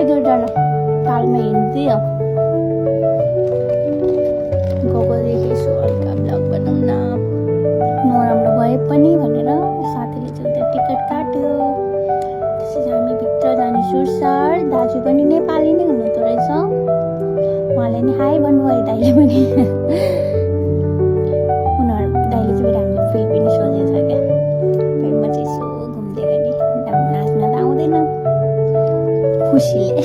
दुईजना तालमा हिँड्दियो गएको देखेछु हल्का ब्लग बनाउँ न नराम्रो भए पनि भनेर साथीले चाहिँ उता टिकट काट्यो। त्यसपछि हामी भित्र जाने सुरसार। दाजु पनि नेपाली नै हुनुहुँदो रहेछ, उहाँले नि हाई भन्नुभयो दाइले पनि। उनीहरू दाइले चाहिँ हाम्रो फेरि पनि सोधेको छ क्या। फेरि म चाहिँ यसो घुम्दै गएँ, नाच्न त आउँदैन खुसीले।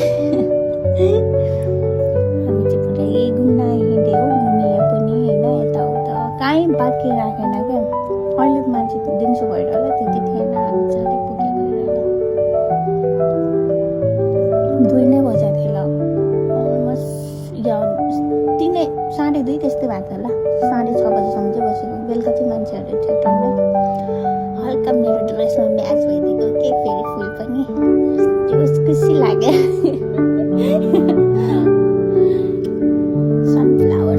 हामी चाहिँ पुरै घुम्न हिँड्यो, घुमियो पनि होइन, यताउता कहीँ बाँकी राखेन क्या। अहिलेको मान्छे त दिउँसो भएर होला त्यति थिएन, हामी चाहिँ पुगेको बेला 2 नै बजेको थियो होला, अलमोस्ट या 3 साढे 2 त्यस्तै भएको थियो होला। 6:30 बजीसम्म चाहिँ बसेको। बेलुका चाहिँ मान्छेहरू थियो टन्नै। हल्का मेरो ड्रेसमा म्याच भइदिएको के फेरि फुल पनि खुसी लाग्यो। सनफ्लावर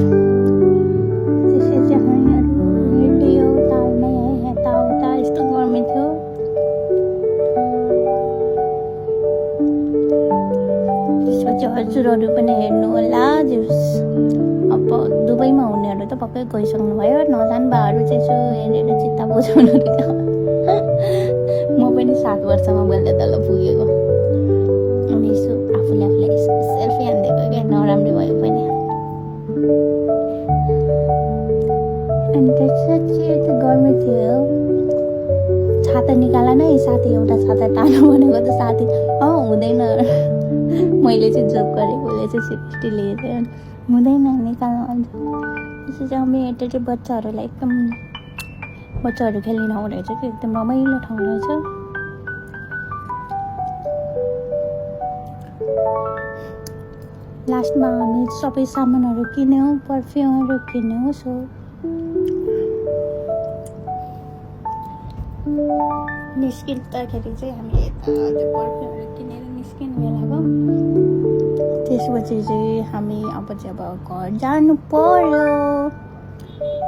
त्यसपछि हामीहरू हिँड्यो तालमै यताउता, यस्तो गर्मी थियो। त्यसपछि हजुरहरू पनि हेर्नु होला। अब दुबईमा हुनेहरू त पक्कै गइसक्नु भयो, नजानु भएहरू चाहिँ यसो हेरेर चित्त बुझाउनु थियो। म पनि 7 वर्षमा बल्ल तल पुगेको। अनि यसो आफूले यसो सेल्फी हानिदिएको क्या, नराम्रो भयो पनि। अनि त्यसपछि यति गर्मी थियो, छाता निकाल न साथी, एउटा छाता टाढो भनेको त साथी हुँदैन। मैले चाहिँ जोक गरेको, उसले चाहिँ सिरियसली लिएको, हुँदैन निकाल्नु भन्छ। त्यसपछि हामी यता चाहिँ बच्चाहरूलाई एकदम बच्चाहरू खेल्ने ठाउँ रहेछ कि एकदम रमाइलो ठाउँ रहेछ। लास्टमा हामी सबै सामानहरू किन्यौँ, पर्फ्युमहरू किन्यौँ। सो निस्किँदाखेरि चाहिँ हामी यता त्यो पर्फ्युमहरू किनेर निस्किनु बेलाको। त्यसपछि चाहिँ हामी अब चाहिँ घर जानु पर्यो।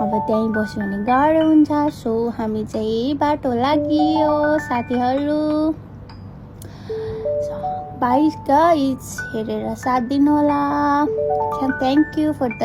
अब त्यहीँ बस्यो भने गाह्रो हुन्छ। सो हामी चाहिँ बाटो लागियो साथीहरू। बाई गाइज, हेरेर साथ दिनु होला। Thank you for the